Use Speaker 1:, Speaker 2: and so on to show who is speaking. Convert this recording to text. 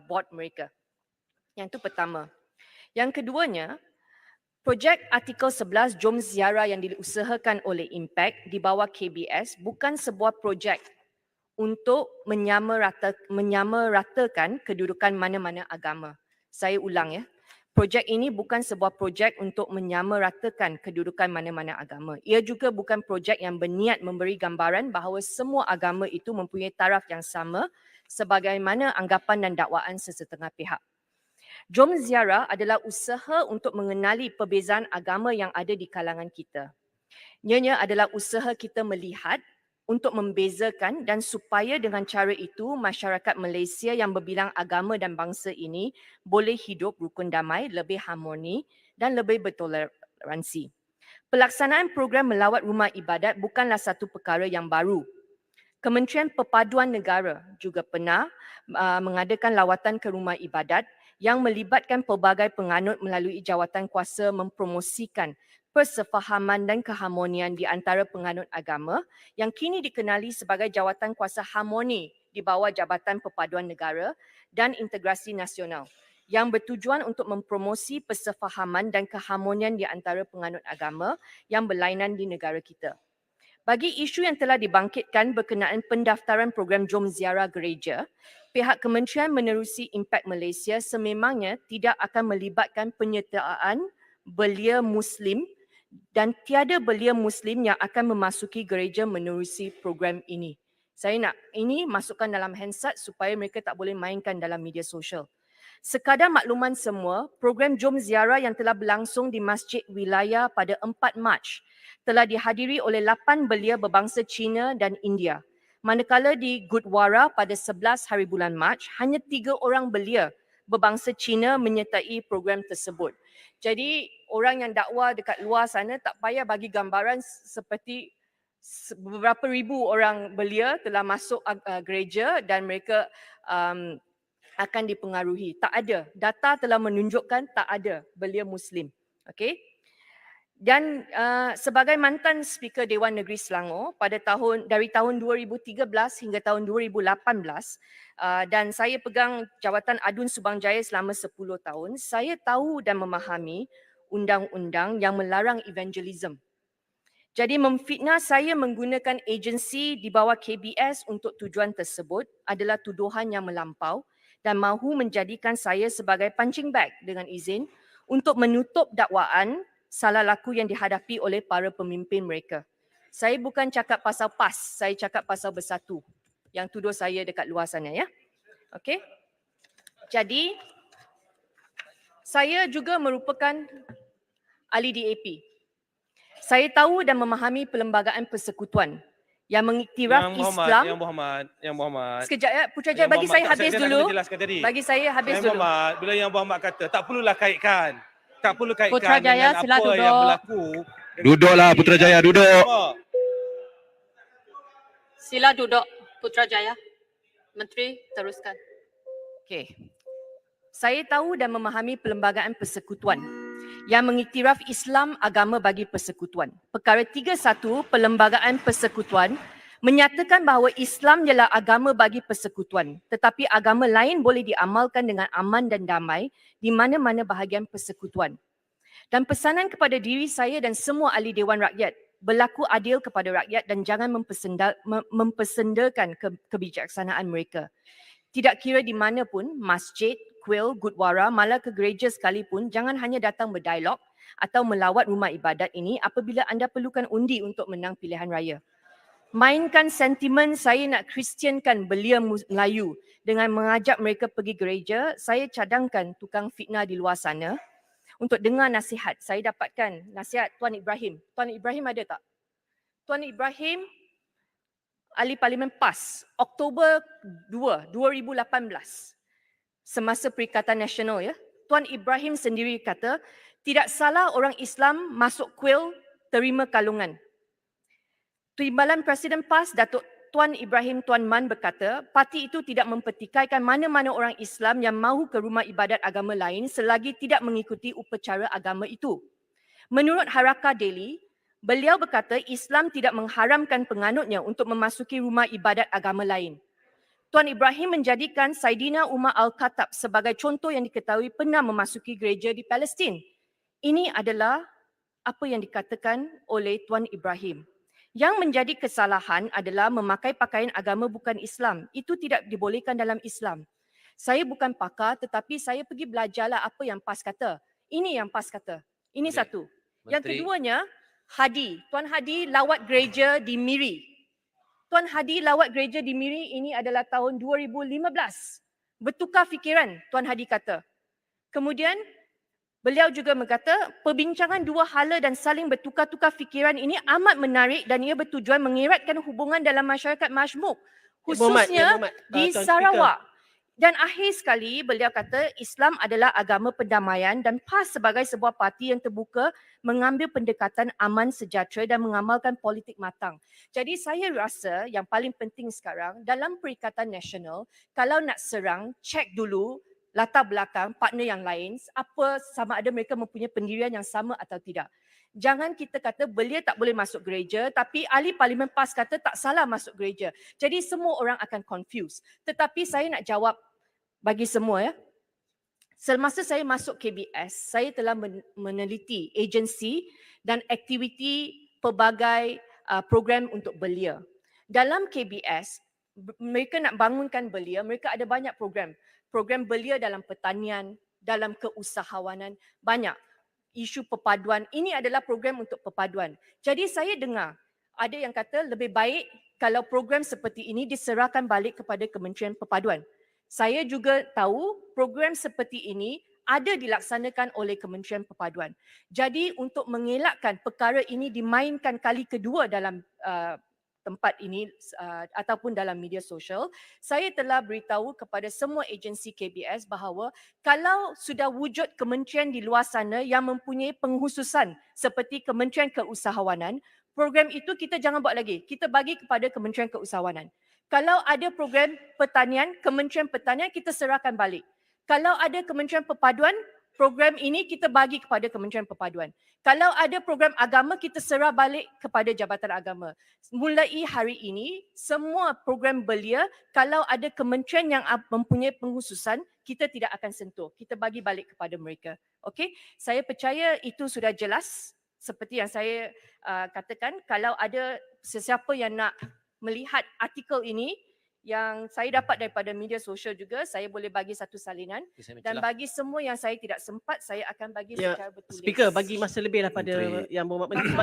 Speaker 1: board mereka. Yang itu pertama. Yang keduanya, projek artikel 11 Jom Ziarah yang diusahakan oleh Impact di bawah KBS bukan sebuah projek untuk menyamaratakan kedudukan mana-mana agama. Saya ulang ya. Projek ini bukan sebuah projek untuk menyamaratakan kedudukan mana-mana agama. Ia juga bukan projek yang berniat memberi gambaran bahawa semua agama itu mempunyai taraf yang sama sebagaimana anggapan dan dakwaan sesetengah pihak. Jom Ziarah adalah usaha untuk mengenali perbezaan agama yang ada di kalangan kita. Ianya adalah usaha kita melihat untuk membezakan dan supaya dengan cara itu masyarakat Malaysia yang berbilang agama dan bangsa ini boleh hidup rukun damai, lebih harmoni dan lebih bertoleransi. Pelaksanaan program melawat rumah ibadat bukanlah satu perkara yang baru. Kementerian Perpaduan Negara juga pernah mengadakan lawatan ke rumah ibadat yang melibatkan pelbagai penganut melalui jawatan kuasa mempromosikan persefahaman dan keharmonian di antara penganut agama yang kini dikenali sebagai Jawatan Kuasa Harmoni di bawah Jabatan Perpaduan Negara dan Integrasi Nasional yang bertujuan untuk mempromosi persefahaman dan keharmonian di antara penganut agama yang berlainan di negara kita. Bagi isu yang telah dibangkitkan berkenaan pendaftaran program Jom Ziarah Gereja, pihak kementerian menerusi Impact Malaysia sememangnya tidak akan melibatkan penyertaan belia Muslim dan tiada belia Muslim yang akan memasuki gereja menerusi program ini. Saya nak ini masukkan dalam handset supaya mereka tak boleh mainkan dalam media sosial. Sekadar makluman semua, program Jom Ziarah yang telah berlangsung di Masjid Wilayah pada 4 Mac telah dihadiri oleh 8 belia berbangsa Cina dan India. Manakala di Gurdwara pada 11 hari bulan Mac, hanya 3 orang belia berbangsa Cina menyertai program tersebut. Jadi orang yang dakwa dekat luar sana tak payah bagi gambaran seperti beberapa ribu orang belia telah masuk gereja dan mereka akan dipengaruhi. Tak ada. Data telah menunjukkan tak ada belia Muslim. Okey. Dan sebagai mantan Speaker Dewan Negeri Selangor dari tahun 2013 hingga tahun 2018 dan saya pegang jawatan Adun Subang Jaya selama 10 tahun, saya tahu dan memahami undang-undang yang melarang evangelism. Jadi memfitnah saya menggunakan agensi di bawah KBS untuk tujuan tersebut adalah tuduhan yang melampau dan mahu menjadikan saya sebagai punching bag dengan izin untuk menutup dakwaan salah laku yang dihadapi oleh para pemimpin mereka. Saya bukan cakap pasal PAS, saya cakap pasal bersatu yang tuduh saya dekat luar sana ya. Okey. Jadi saya juga merupakan ahli DAP. Saya tahu dan memahami perlembagaan persekutuan yang mengiktiraf Islam.
Speaker 2: Yang Muhammad.
Speaker 1: Sekejap ya, Putrajaya bagi saya habis dulu. Bagi saya habis dulu.
Speaker 2: Muhammad, bila Yang Muhammad kata tak perlulah kaitkan. Tak perlu kaitkan
Speaker 3: Putrajaya,
Speaker 2: dengan
Speaker 3: sila
Speaker 2: apa
Speaker 3: duduk.
Speaker 2: yang berlaku.
Speaker 4: Duduklah Putrajaya, duduk.
Speaker 3: Sila duduk, Putrajaya. Menteri, teruskan.
Speaker 1: Okey. Saya tahu dan memahami perlembagaan persekutuan yang mengiktiraf Islam agama bagi persekutuan. Perkara 31 Perlembagaan Persekutuan menyatakan bahawa Islam ialah agama bagi persekutuan, tetapi agama lain boleh diamalkan dengan aman dan damai di mana-mana bahagian persekutuan. Dan pesanan kepada diri saya dan semua ahli Dewan Rakyat, berlaku adil kepada rakyat dan jangan mempersendakan kebijaksanaan mereka. Tidak kira di mana pun, masjid, kuil, gurdwara, malah ke gereja sekalipun, jangan hanya datang berdialog atau melawat rumah ibadat ini apabila anda perlukan undi untuk menang pilihan raya. Mainkan sentimen saya nak Kristiankan belia Melayu dengan mengajak mereka pergi gereja, saya cadangkan tukang fitnah di luar sana untuk dengar nasihat. Saya dapatkan nasihat Tuan Ibrahim. Tuan Ibrahim ada tak? Tuan Ibrahim, Ahli Parlimen PAS, Oktober 2, 2018, semasa Perikatan Nasional ya. Tuan Ibrahim sendiri kata, tidak salah orang Islam masuk kuil terima kalungan. Timbalan Presiden PAS, Datuk Tuan Ibrahim Tuan Man berkata, parti itu tidak mempertikaikan mana-mana orang Islam yang mahu ke rumah ibadat agama lain selagi tidak mengikuti upacara agama itu. Menurut Haraka Daily, beliau berkata Islam tidak mengharamkan penganutnya untuk memasuki rumah ibadat agama lain. Tuan Ibrahim menjadikan Saidina Umar Al-Khattab sebagai contoh yang diketahui pernah memasuki gereja di Palestin. Ini adalah apa yang dikatakan oleh Tuan Ibrahim. Yang menjadi kesalahan adalah memakai pakaian agama bukan Islam. Itu tidak dibolehkan dalam Islam. Saya bukan pakar tetapi saya pergi belajarlah apa yang PAS kata. Ini yang PAS kata. Ini
Speaker 5: Okey.
Speaker 1: satu. Yang
Speaker 5: Menteri.
Speaker 1: keduanya, Hadi. Tuan Hadi lawat gereja di Miri. Tuan Hadi lawat gereja di Miri ini adalah tahun 2015. Bertukar fikiran, Tuan Hadi kata. Kemudian, beliau juga berkata, perbincangan dua hala dan saling bertukar-tukar fikiran ini amat menarik dan ia bertujuan mengeratkan hubungan dalam masyarakat majmuk. Khususnya di Sarawak. Dan akhir sekali beliau kata Islam adalah agama perdamaian dan PAS sebagai sebuah parti yang terbuka mengambil pendekatan aman sejahtera dan mengamalkan politik matang. Jadi saya rasa yang paling penting sekarang dalam Perikatan Nasional, kalau nak serang, cek dulu latar belakang partner yang lain, apa sama ada mereka mempunyai pendirian yang sama atau tidak. Jangan kita kata belia tak boleh masuk gereja tapi ahli parlimen PAS kata tak salah masuk gereja. Jadi semua orang akan confuse. Tetapi saya nak jawab bagi semua ya. Semasa saya masuk KBS, saya telah meneliti agensi dan aktiviti pelbagai program untuk belia. Dalam KBS, mereka nak bangunkan belia, mereka ada banyak program. Program belia dalam pertanian, dalam keusahawanan, banyak. Isu perpaduan, ini adalah program untuk perpaduan. Jadi saya dengar ada yang kata lebih baik kalau program seperti ini diserahkan balik kepada Kementerian Perpaduan. Saya juga tahu program seperti ini ada dilaksanakan oleh Kementerian Perpaduan. Jadi untuk mengelakkan perkara ini dimainkan kali kedua dalam tempat ini ataupun dalam media sosial, saya telah beritahu kepada semua agensi KBS bahawa kalau sudah wujud kementerian di luar sana yang mempunyai pengkhususan seperti Kementerian Keusahawanan, program itu kita jangan buat lagi. Kita bagi kepada Kementerian Keusahawanan. Kalau ada program pertanian, Kementerian Pertanian kita serahkan balik. Kalau ada Kementerian Perpaduan, program ini kita bagi kepada Kementerian Perpaduan. Kalau ada program agama, kita serah balik kepada Jabatan Agama. Mulai hari ini, semua program belia, kalau ada kementerian yang mempunyai pengkhususan, kita tidak akan sentuh. Kita bagi balik kepada mereka. Okey? Saya percaya itu sudah jelas. Seperti yang saya katakan, kalau ada sesiapa yang nak melihat artikel ini, yang saya dapat daripada media sosial juga, saya boleh bagi satu salinan. Dan bagi semua yang saya tidak sempat, saya akan bagi secara bertulis.
Speaker 6: Speaker bagi masa lebih daripada
Speaker 5: Menteri.
Speaker 6: yang berhormat menteri.